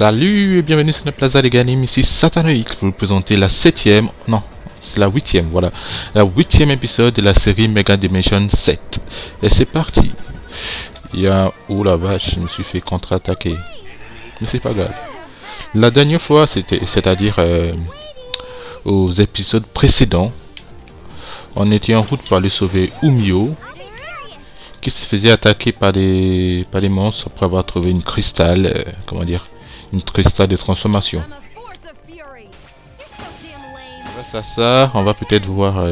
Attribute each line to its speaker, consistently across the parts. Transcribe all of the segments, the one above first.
Speaker 1: Salut et bienvenue sur la Plaza des Ganim, ici Satanoïque pour vous présenter la septième, non, c'est la huitième, voilà, la huitième épisode de la série Mega Dimension 7. Et c'est parti. Il y a, oh la vache, je me suis fait contre-attaquer, mais c'est pas grave. La dernière fois, c'est-à-dire aux épisodes précédents, on était en route pour aller sauver Umio, qui se faisait attaquer par des monstres après avoir trouvé une cristal, comment dire, une cristal de transformation. Grâce à ça, on va peut-être voir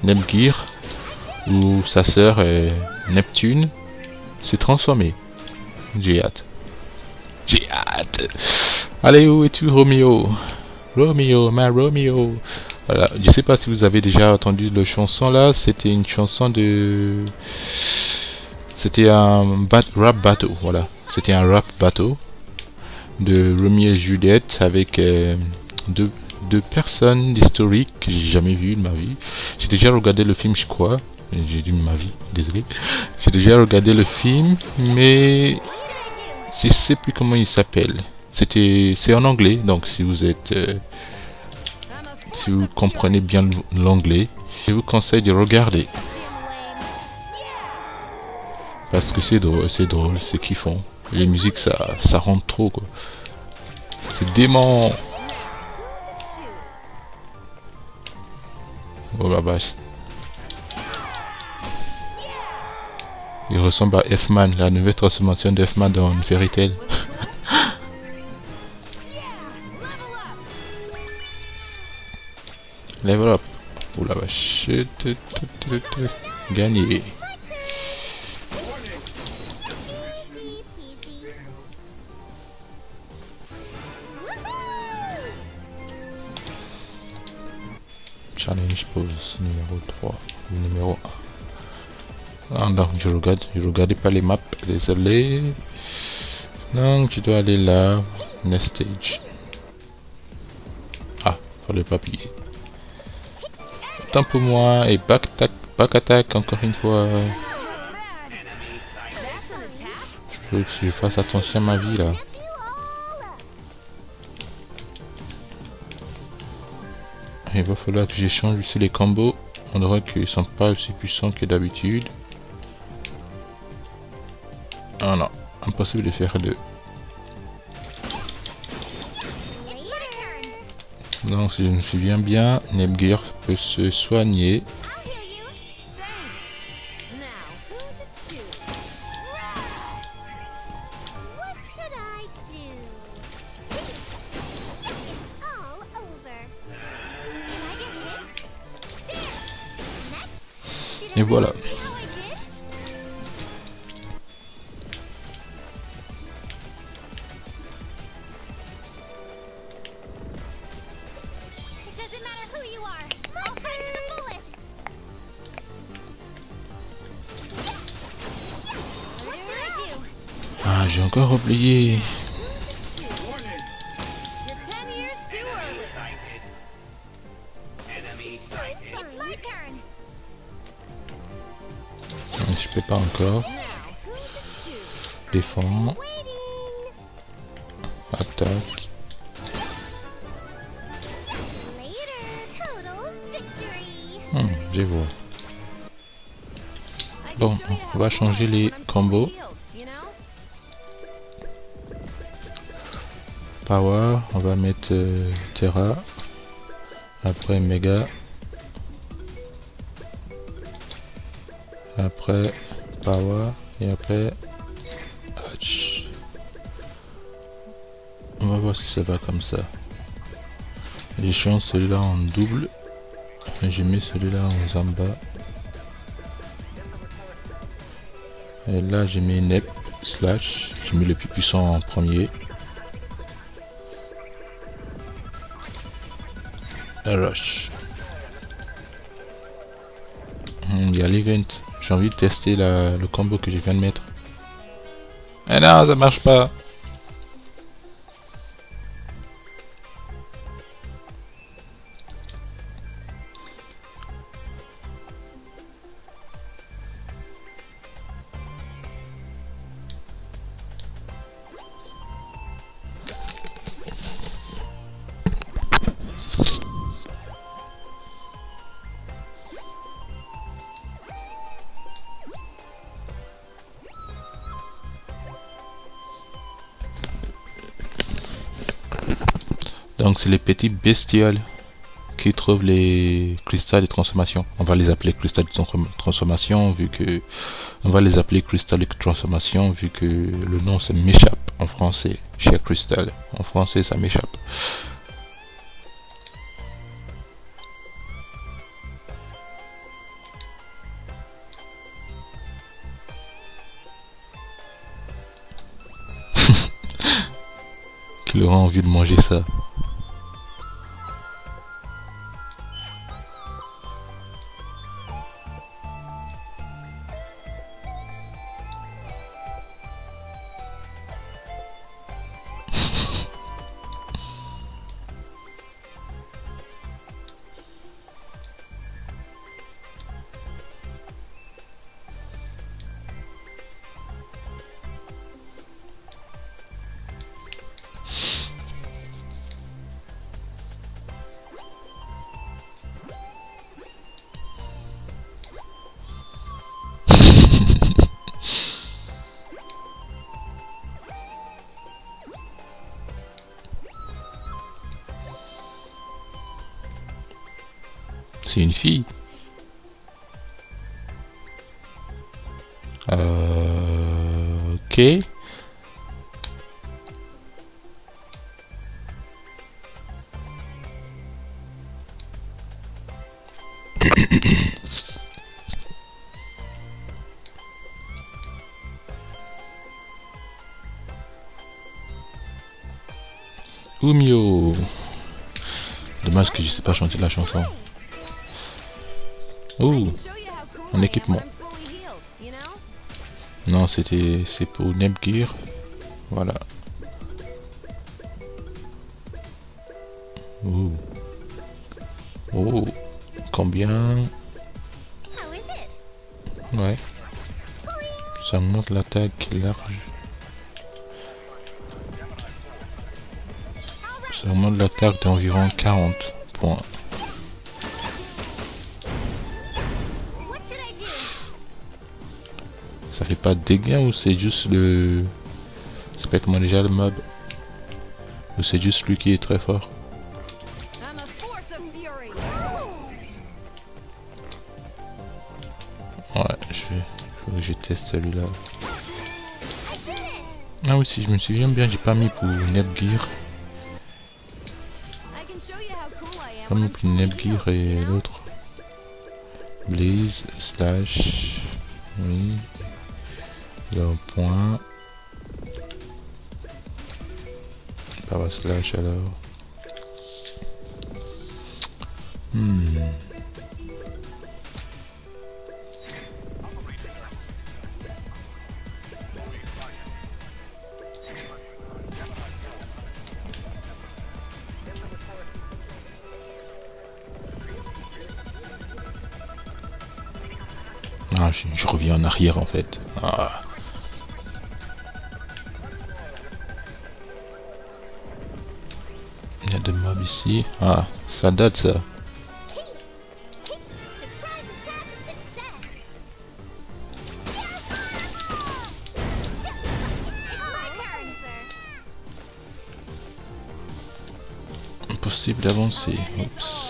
Speaker 1: Nemgear ou sa sœur Neptune se transformer. J'ai hâte. J'ai hâte. Allez, où es-tu, Romeo? Romeo, ma Romeo. Voilà, je sais pas si vous avez déjà entendu la chanson là, c'était une chanson de... C'était un rap battle, voilà. C'était un rap battle de Romeo et Juliette avec deux personnes historiques que j'ai jamais vues de ma vie. J'ai déjà regardé le film, je crois. J'ai dit ma vie, désolé. J'ai déjà regardé le film, mais je sais plus comment il s'appelle. C'est en anglais, donc si vous êtes... si vous comprenez bien l'anglais, je vous conseille de regarder. Parce que c'est drôle, c'est kiffant. Les musiques, ça rentre trop, quoi. C'est dément. Oh la vache. Il ressemble à F-Man, la nouvelle transformation de F-Man dans Fairy Tail. Level up. Oh la vache. Gagné. Challenge pose numéro 3 ou numéro 1. Ah non, je regardais pas les maps, désolé. Donc tu dois aller là, next stage. Ah, pour le papier. Tant pour moi et back attack encore une fois. Je veux que je fasse attention à ma vie là. Il va falloir que j'échange aussi les combos. On dirait qu'ils sont pas aussi puissants que d'habitude. Ah non, impossible de faire deux. Donc si je me souviens bien, Nemgear peut se soigner. Et voilà. Ah, j'ai encore oublié. Je peux pas encore. Défends. Attaque. Je vois. Bon, on va changer les combos. Power, on va mettre Terra. Après Mega. Après Power. Et après Hatch. On va voir si ça va comme ça. J'ai changé celui-là en double. J'ai mis celui-là en Zamba. Et là j'ai mis Nep slash. J'ai mis le plus puissant en premier. Rush. Il y a l'event. J'ai envie de tester le combo que je viens de mettre. Eh non, ça marche pas. Donc c'est les petits bestioles qui trouvent les cristals de transformation. On va les appeler cristals de transformation vu que on va les appeler cristals de transformation vu que le nom ça m'échappe en français. Cher Crystal, en français ça m'échappe. Qui aura envie de manger ça? C'est une fille. Ok. Umio. Dommage que je sais pas chanter la chanson. Oh, un équipement. Non, c'est pour Nebgear. Voilà. Oh. Oh. Combien? Ouais. Ça monte l'attaque large. Ça monte l'attaque d'environ 40 points. Ça fait pas de dégâts ou c'est juste le... C'est pas comment déjà le mob. Ou c'est juste lui qui est très fort. Ouais, faut que je teste celui-là. Ah oui, si je me souviens bien, j'ai pas mis pour Nebgear. Pas mis pour Nebgear et l'autre. Blaze, slash... Oui. Le point. Par slash alors. Ah, je reviens en arrière en fait. Ah. Il y a des mobs ici. Ah, ça date ça. Impossible d'avancer. Oups.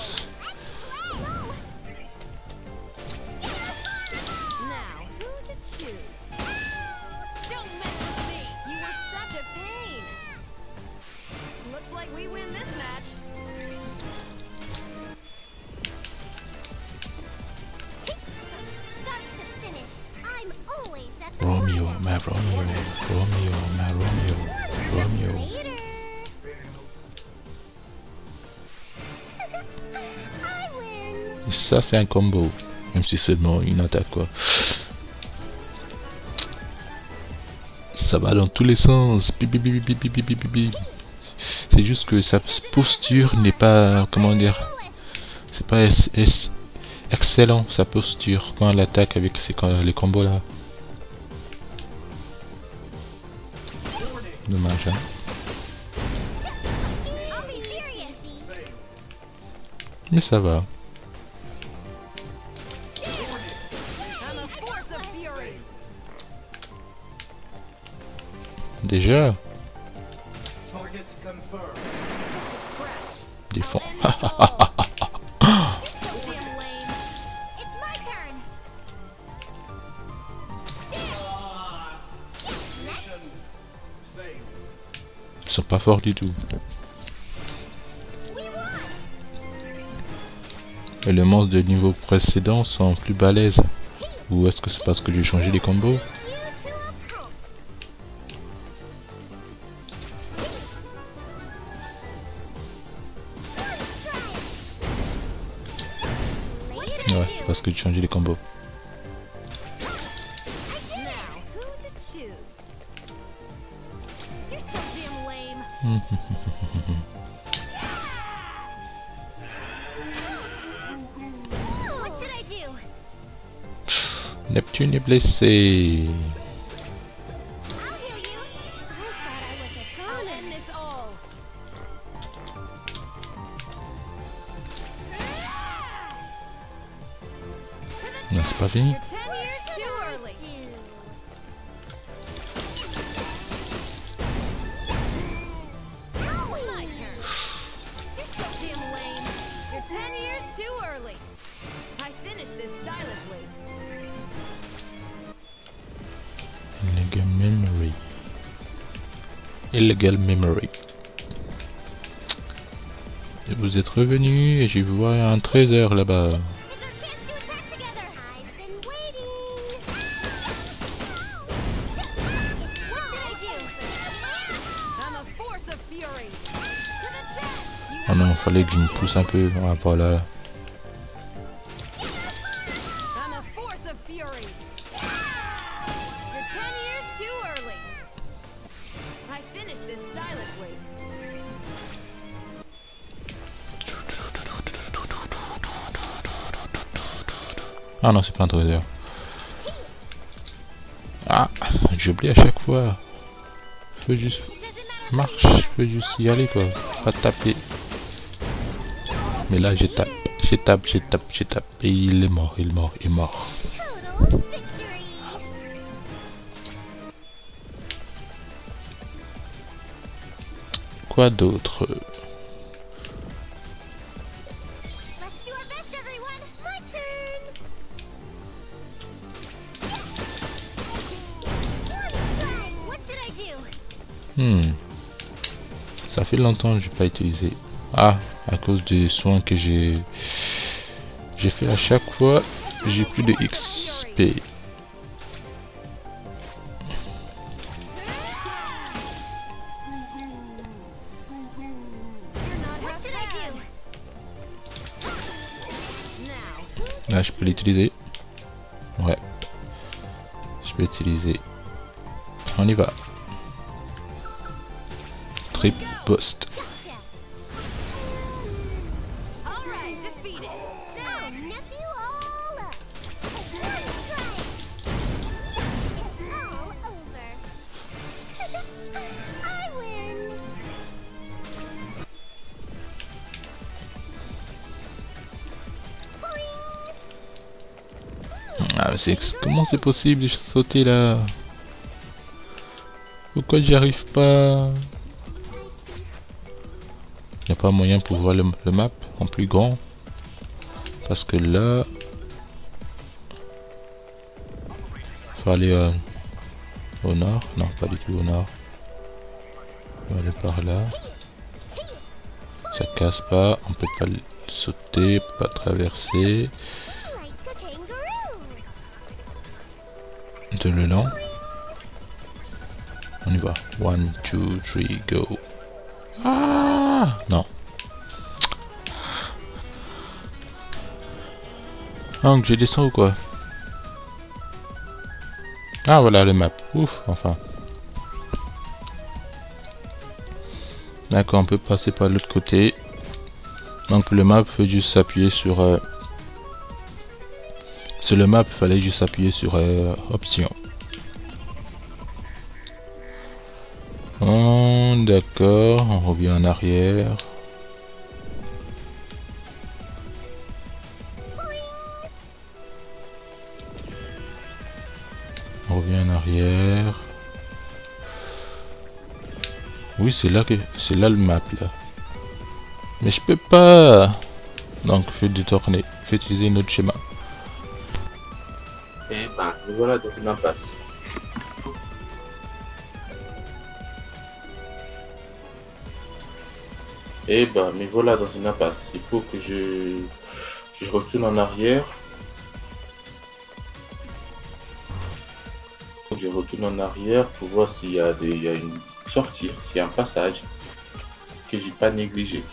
Speaker 1: Romeo, my Romeo, Romeo, my Romeo, Romeo. Ça c'est un combo, même si c'est seulement une attaque quoi. Ça va dans tous les sens. C'est juste que sa posture n'est pas, comment dire, c'est pas excellent sa posture quand elle attaque avec les combos là. Dommage hein. Mais ça va. Déjà. fond. Ils sont pas forts du tout. Et les monstres de niveau précédent sont plus balèzes. Ou est-ce que c'est parce que j'ai changé les combos? Ouais, parce que j'ai changé les combos. Neptune est blessé. Non, c'est pas fini. Illegal memory. Illegal memory. Et vous êtes revenu et je vois un trésor là-bas. Oh non, fallait que je me pousse un peu. Ah, pas là. Ah non, c'est pas un trésor. Ah, j'oublie à chaque fois. Je veux juste... Marche, je veux juste y aller quoi. Pas taper. Mais là, je tape. Je tape. Et il est mort, il est mort. Quoi d'autre? Ça fait longtemps que j'ai pas utilisé. Ah, à cause des soins que j'ai fait à chaque fois, j'ai plus de XP. Là, je peux l'utiliser. Ouais. Je peux l'utiliser. On y va. Trip post. Ah, mais comment c'est possible de sauter là? Pourquoi j'y arrive pas? Il n'y a pas moyen pour voir le map en plus grand? Parce que là... faut aller au nord. Non, pas du tout au nord. On va aller par là. Ça casse pas. On peut pas sauter, on peut pas traverser. De le long. On y va. 1, 2, 3, go. Ah non. Donc je descends ou quoi? Ah voilà le map. Ouf, enfin. D'accord, on peut passer par l'autre côté. Donc le map faut juste s'appuyer sur... sur le map, il fallait juste appuyer sur option. Oh, d'accord, on revient en arrière. On revient en arrière. Oui, c'est là le map là. Mais je peux pas. Donc je vais détourner. Je vais utiliser une autre schéma.
Speaker 2: Et bah, nous voilà dans une impasse. Et bah, mais voilà dans une impasse. Il faut que je retourne en arrière. Je retourne en arrière pour voir s'il y a il y a une sortie, s'il y a un passage que j'ai pas négligé.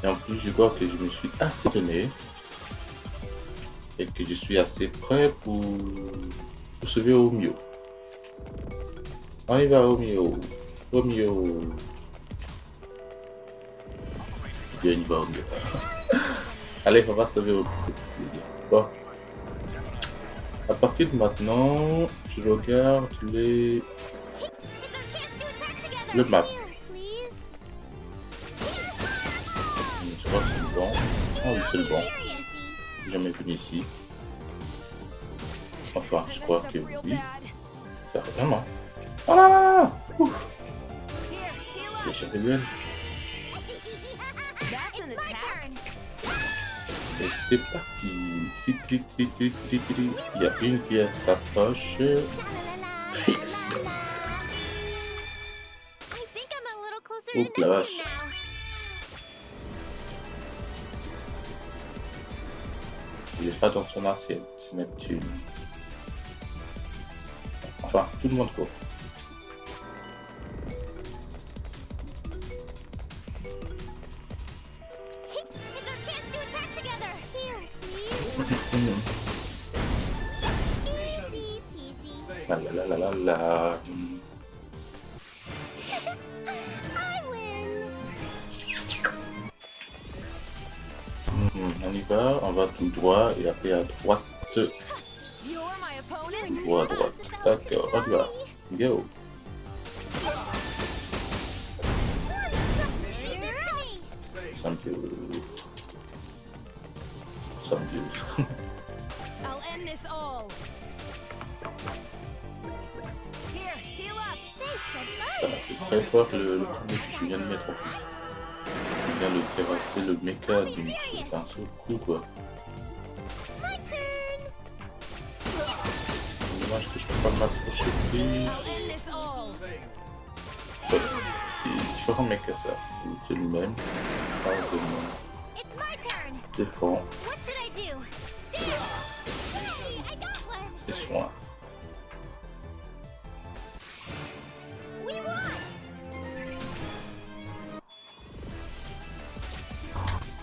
Speaker 2: Et en plus, je crois que je me suis assez donné et que je suis assez prêt pour sauver Omio. On y va, Omio. Omio. Bien, il va, Omio. Allez, on va sauver Omio. Bon. À partir de maintenant, je regarde le map. Je crois que c'est le bon. Ah oui, c'est le bon. J'ai jamais venu ici. Enfin, je crois que oui. Certainement. Oh là là! Ouf! Les champignons. Et c'est parti. Il y a une qui s'approche. Fix. Ouh, la vache. Il est pas dans son assiette, Neptune. Enfin, tout le monde court. La la la la la. On y va, on va tout droit et après à droite. Droit, droite. D'accord, on y va. Go. Some dude. Some dude.
Speaker 3: I'll end this all. Here, heal up.
Speaker 2: Ça m'a fait très peur le premier que je viens de mettre en plus. Je viens de terrasser le méca d'un seul coup quoi. C'est dommage que je peux pas m'approcher plus.
Speaker 3: I'll end this all.
Speaker 2: Ouais, c'est différent méca ça. C'est le même. Pas de
Speaker 3: It's my turn.
Speaker 2: défend
Speaker 3: What should I do? There. Yay, I got one.
Speaker 2: et soin.
Speaker 3: We won.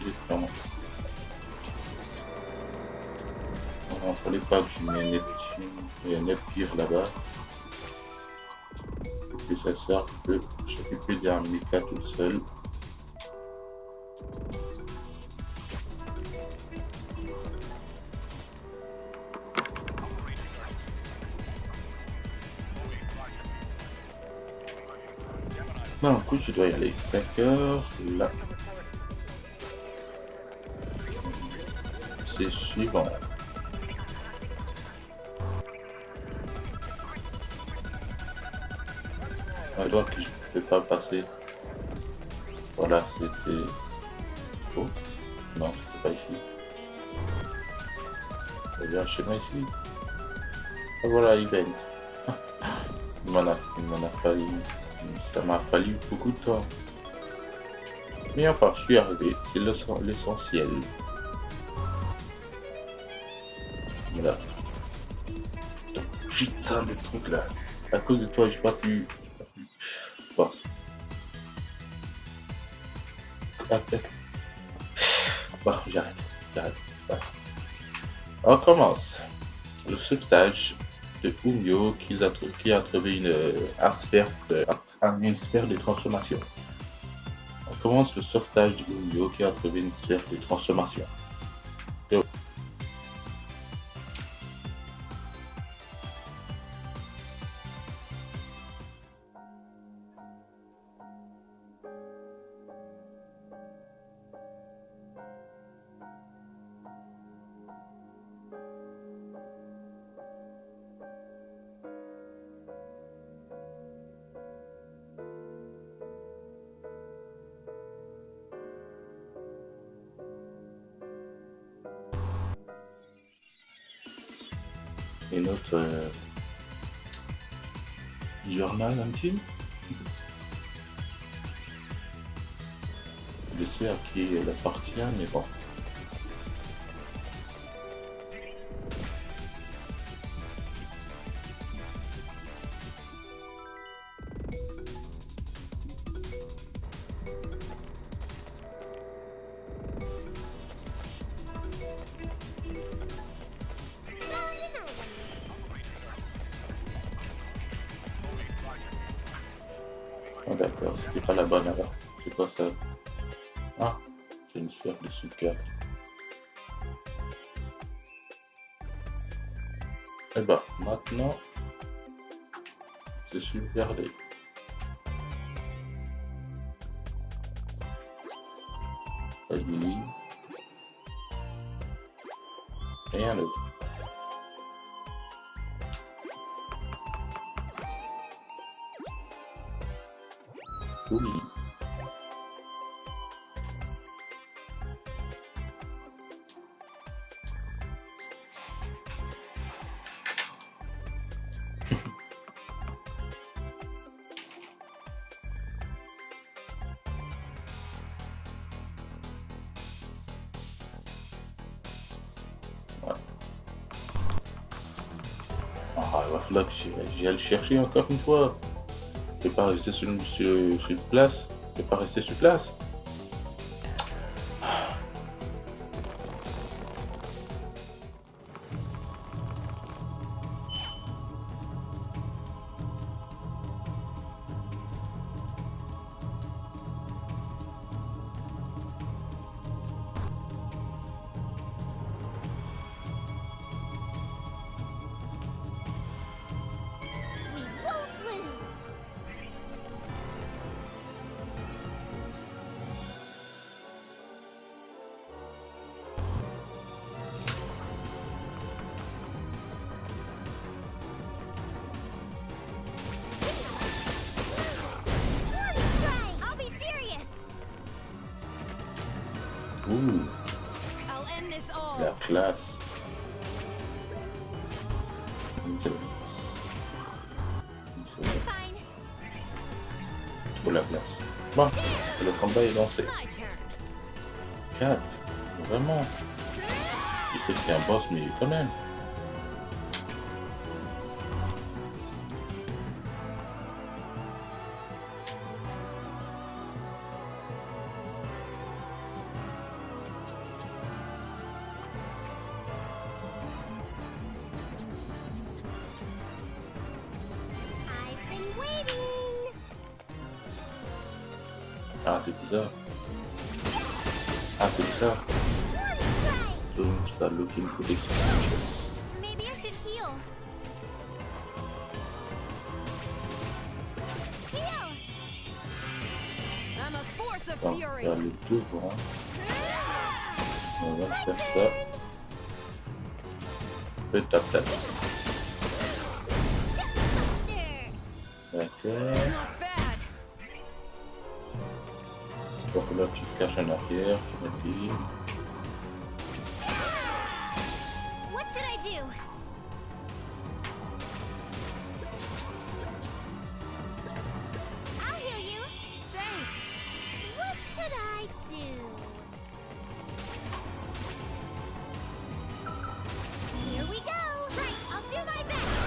Speaker 2: Défend. Il fallait pas que je mette Neptune. Il y a Neptune là-bas. Pour que ça serve de s'occuper d'un méca tout seul. Non, écoute, je dois y aller. D'accord, là. C'est suivant. Alors que je ne peux pas passer. Voilà, c'était... Oh, non, c'était pas ici. Il y avait un chemin ici. Ah, voilà, event. Il m'en a fallu... Ça m'a fallu beaucoup de temps. Mais enfin, je suis arrivé. C'est l'essentiel. Voilà. Putain de truc là. À cause de toi, j'ai pas pu... Bon. Bon, j'arrête. Voilà. On commence. Le sauvetage de Umio qui a trouvé une sphère de transformation. On commence le sauvetage de Umio qui a trouvé une sphère de transformation. Go. et notre journal intime. Je sais à qui elle appartient, mais bon. Oh, d'accord, c'était pas la bonne alors. C'est quoi ça? Ah, c'est une sphère de sucre. Et bah, maintenant, c'est super laid. Lily. Et un autre. Oui. Ah, il va falloir que j'aille le chercher encore une fois. Je peux pas rester sur place. Je peux pas rester sur place.
Speaker 3: We won't lose. One strike. I'll be serious.
Speaker 2: Ouh,
Speaker 3: I'll end this all.
Speaker 2: la classe.
Speaker 3: Fine.
Speaker 2: Trop la classe. Bon, le combat est lancé.
Speaker 3: My turn.
Speaker 2: 4. Vraiment. Il sait que c'est un boss, mais quand même.
Speaker 3: I've been waiting.
Speaker 2: Ah, c'est bizarre. Ah, c'est bizarre.
Speaker 3: One strike.
Speaker 2: Don't start looking for this features.
Speaker 3: Maybe I should heal. Heal. I'm a force of
Speaker 2: Bon,
Speaker 3: fury.
Speaker 2: vers le devant. On va faire ça. Le tap-tap.
Speaker 3: Chestbuster.
Speaker 2: D'accord.
Speaker 3: Not bad.
Speaker 2: Donc là, tu te caches en arrière, tu m'appuies.
Speaker 3: What should I do? I'll heal you. Thanks. What should I do? Here we go. Right, I'll do my best.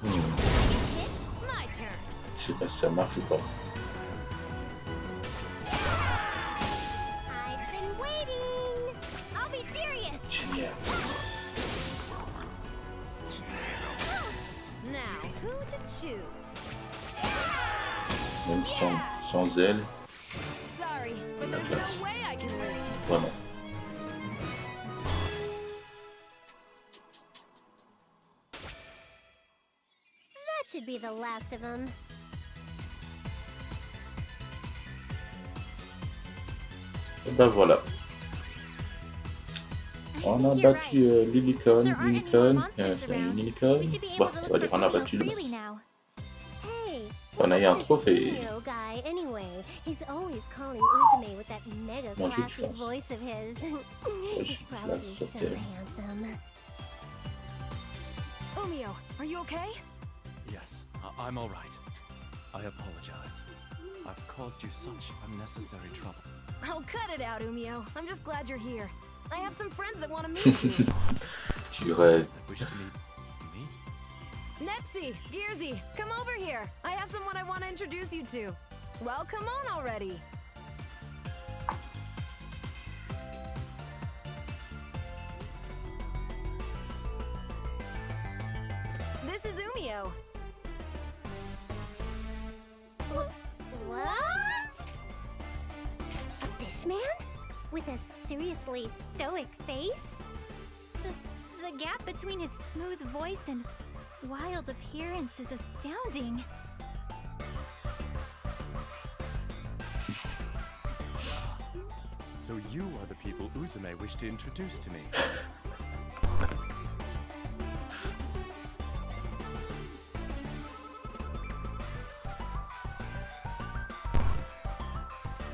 Speaker 3: Hit. My turn.
Speaker 2: Je sais pas si ça marche ou pas.
Speaker 3: I've been waiting. I'll be serious.
Speaker 2: Génial.
Speaker 3: Now, who to choose?
Speaker 2: Même sans elle,
Speaker 3: Sorry, but there's no way I can lose.
Speaker 2: vraiment.
Speaker 3: That should be the last of them.
Speaker 2: Et ben voilà. On a battu Lilicon, Unicorn, Unicorn. Bon, on va dire on a battu le boss.
Speaker 3: Hey,
Speaker 4: Hey,
Speaker 2: On a eu un
Speaker 4: what's
Speaker 2: trophée.
Speaker 4: this Umio guy anyway? He's always calling Uzume with that mega
Speaker 2: Moi, j'ai de
Speaker 4: classy
Speaker 2: chance.
Speaker 4: voice of his.
Speaker 2: je
Speaker 4: He's
Speaker 2: suis
Speaker 4: probably
Speaker 2: classe
Speaker 4: so
Speaker 2: sur terre.
Speaker 4: handsome.
Speaker 3: Umio, are you okay?
Speaker 5: Yes, I'm all right. I apologize. I've caused you such unnecessary trouble.
Speaker 3: Oh, cut it out, Umio. I'm just glad you're here. I have some friends that want to meet you.
Speaker 2: Tu restes.
Speaker 5: That wish to meet me?
Speaker 3: Nepsy, Gearsy, come over here. I have someone I want to introduce you to. Well, come on already. This is Umio.
Speaker 4: What? A fish man? With a seriously stoic face? The gap between his smooth voice and wild appearance is astounding.
Speaker 5: So you are the people Uzume wished to introduce to me.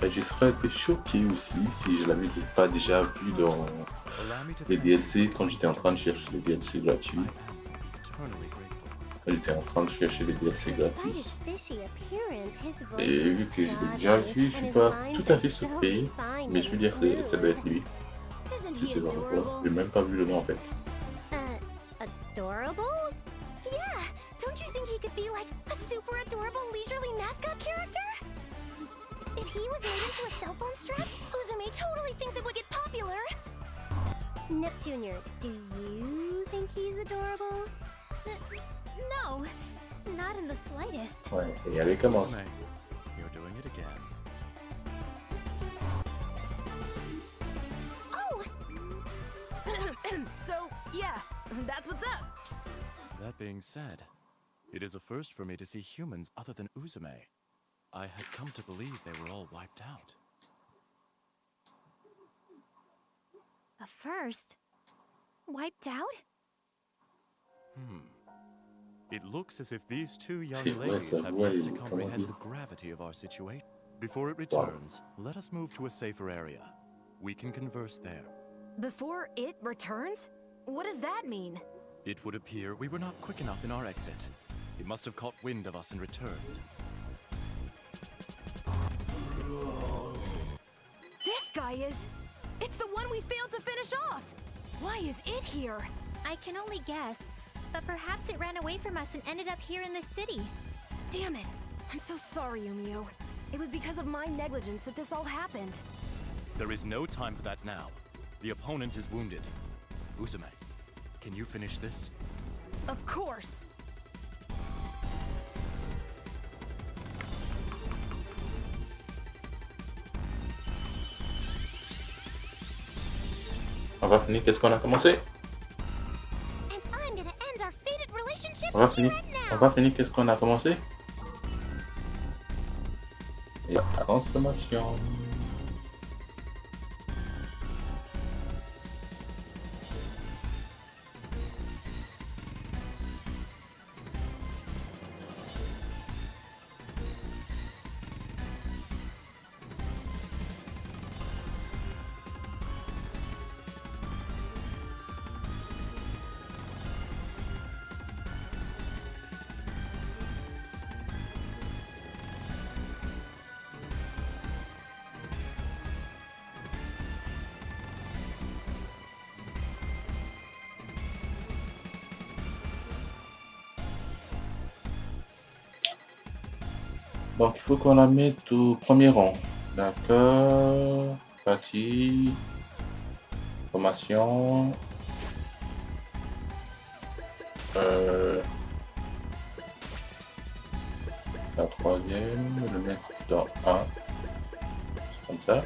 Speaker 2: Je serais été choqué aussi si je l'avais pas déjà vu dans
Speaker 5: Allow me to
Speaker 2: les
Speaker 5: thank
Speaker 2: DLC
Speaker 5: you.
Speaker 2: quand j'étais en train de chercher les DLC gratuits.
Speaker 5: I am eternally grateful.
Speaker 2: Quand j'étais en train de chercher les DLC
Speaker 4: Despite
Speaker 2: gratis.
Speaker 4: his fishy appearance, his voice
Speaker 2: Et
Speaker 4: is
Speaker 2: vu que je l'ai
Speaker 4: godly,
Speaker 2: déjà vu, je
Speaker 4: and
Speaker 2: suis
Speaker 4: his
Speaker 2: pas
Speaker 4: lines
Speaker 2: tout à
Speaker 4: are
Speaker 2: fait
Speaker 4: so
Speaker 2: surpris.
Speaker 4: refined
Speaker 2: Mais je
Speaker 4: and
Speaker 2: veux dire que ça doit être
Speaker 4: smooth.
Speaker 2: lui.
Speaker 3: Isn't
Speaker 2: Je
Speaker 3: he
Speaker 2: sais pas pourquoi.
Speaker 3: adorable?
Speaker 2: J'ai même pas vu le nom en fait.
Speaker 4: Adorable? Yeah, don't you think he could be like a super adorable leisurely mascot character? If he was made into a cell phone strap, Uzume totally thinks it would get popular. Neptunior, do you think he's adorable? No, not in the slightest.
Speaker 2: Ouais, et elle commence.
Speaker 5: Uzume, you're doing it again.
Speaker 3: Oh! So, yeah, that's what's up.
Speaker 5: That being said, it is a first for me to see humans other than Uzume. I had come to believe they were all wiped out.
Speaker 4: A first? Wiped out?
Speaker 5: It looks as if these two young
Speaker 2: C'est vrai,
Speaker 5: ladies
Speaker 2: ça
Speaker 5: have
Speaker 2: voit
Speaker 5: yet to
Speaker 2: les-
Speaker 5: comprehend
Speaker 2: comment
Speaker 5: the
Speaker 2: dire.
Speaker 5: gravity of our situation. Before it returns, let us move to a safer area. We can converse there.
Speaker 3: Before it returns? What does that mean?
Speaker 5: It would appear we were not quick enough in our exit. It must have caught wind of us and returned.
Speaker 3: This guy is... It's the one we failed to finish off! Why is it here?
Speaker 4: I can only guess, but perhaps it ran away from us and ended up here in the city.
Speaker 3: Damn it! I'm so sorry, Umio. It was because of my negligence that this all happened.
Speaker 5: There is no time for that now. The opponent is wounded. Uzume, can you finish this?
Speaker 3: Of course!
Speaker 2: On va finir, qu'est-ce qu'on a commencé?
Speaker 4: And I'm gonna end our fated relationship
Speaker 2: On va
Speaker 4: here
Speaker 2: finir,
Speaker 4: and now.
Speaker 2: on va finir, qu'est-ce qu'on a commencé? Et la transformation. Donc il faut qu'on la mette au premier rang. D'accord. Partie. Formation. La troisième, le mettre dans 1. Comme ça.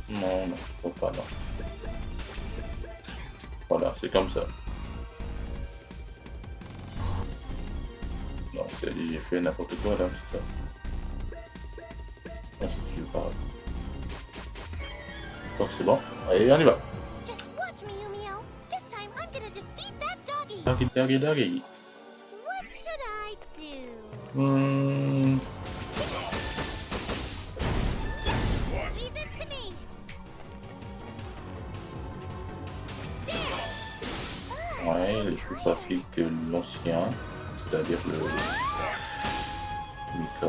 Speaker 2: Non, non, faut pas, non. Voilà, c'est comme ça. Non, j'ai fait n'importe quoi là, c'est ça. Ah, c'est que tu parles. Donc c'est bon. Allez, on y va.
Speaker 4: Just watch me, Yumio. This time I'm gonna defeat that doggy.
Speaker 2: Doggy.
Speaker 4: What should I do? Leave this to me.
Speaker 2: Ouais, il est plus facile que l'ancien, c'est-à-dire le Mika.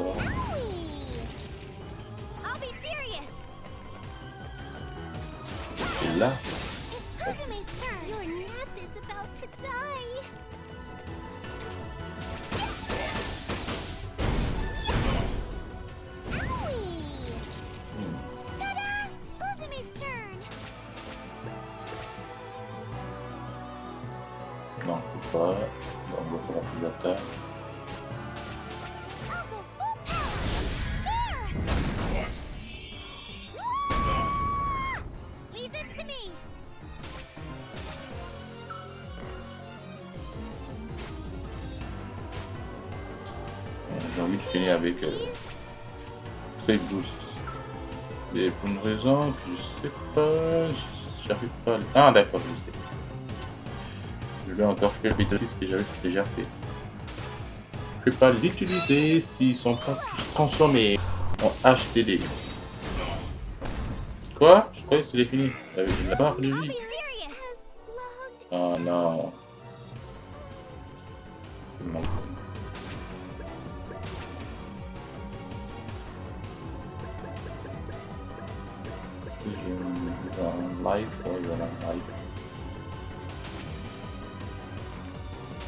Speaker 4: I'll be serious.
Speaker 2: Et là,
Speaker 4: It's Uzume's turn. Your nap is about to die. Owie! Ta-da! Uzume's turn.
Speaker 2: non, je peux pas. On va faire plus d'attaque.
Speaker 4: I'll go full power. There! Leave this to me.
Speaker 2: J'ai envie de finir avec très boost. Et pour une raison que je sais pas, j'arrive pas à... Ah d'accord, je sais. Je vais encore faire le ce que j'avais déjà fait. Je peux pas l'utiliser s'ils sont pas tous transformés en HTD. Quoi? Je croyais que c'était fini. Avec la barre de
Speaker 4: I'll
Speaker 2: vie.
Speaker 4: be serious. Logged.
Speaker 2: Oh non. Non. Est-ce que j'ai un live? Ouais, il y en a un live.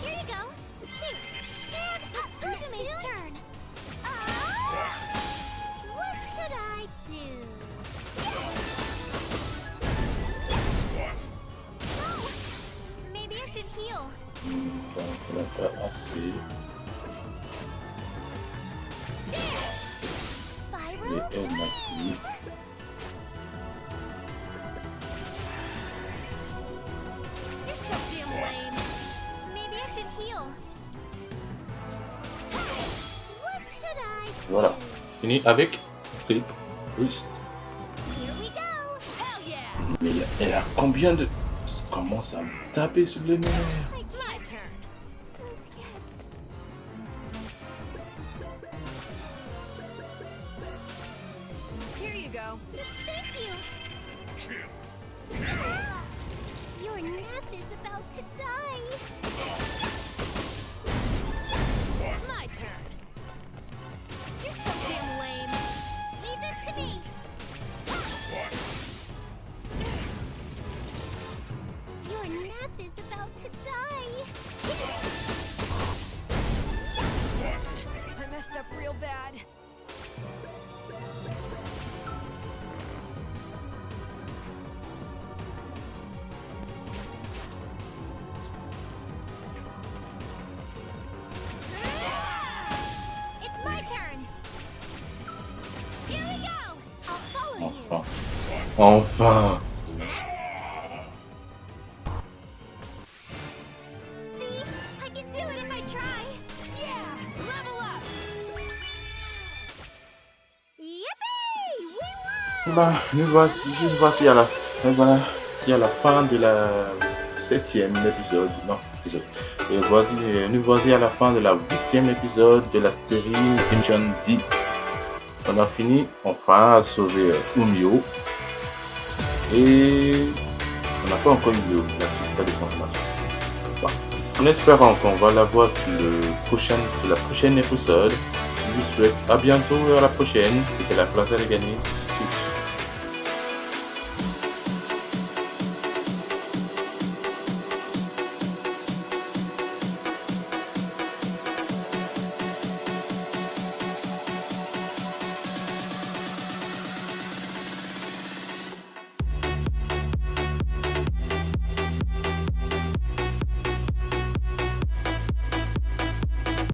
Speaker 4: Here you go. Think. And it's Uzume's turn. What should I do? Oh, maybe I should heal.
Speaker 2: Donc on n'a pas assez.
Speaker 4: Spiral.
Speaker 2: Et elle m'a dit.
Speaker 4: You're so damn lame. Maybe I should heal. What should I do?
Speaker 2: Voilà. Fini avec Trip Boost.
Speaker 4: Here we go. Hell yeah.
Speaker 2: Mais elle a combien de... Ça commence à me taper sur les nerfs.
Speaker 4: It's my turn.
Speaker 3: Here you go.
Speaker 4: Thank you. Your nap is about to die.
Speaker 3: My turn.
Speaker 4: You're so damn lame. Leave this to me. Your nap is about to die.
Speaker 3: I messed up real bad.
Speaker 4: It's my turn. Here we go. I'll follow you.
Speaker 2: Enfin. Enfin.
Speaker 4: See? I can do it if I try.
Speaker 3: Yeah! Level up!
Speaker 4: Yippee! We won!
Speaker 2: Bah, nous voici à la... Voilà, à la fin de la 7e épisode. Non, épisode. Et voici, nous voici à la fin de la 8e épisode de la série Dungeon Deep. On a fini enfin à sauver Umio. Et on n'a pas encore eu la cristal de transformation. Bon. En espérant qu'on va la voir sur la prochaine épisode. Je vous souhaite à bientôt à la prochaine. C'était la classe à gagner.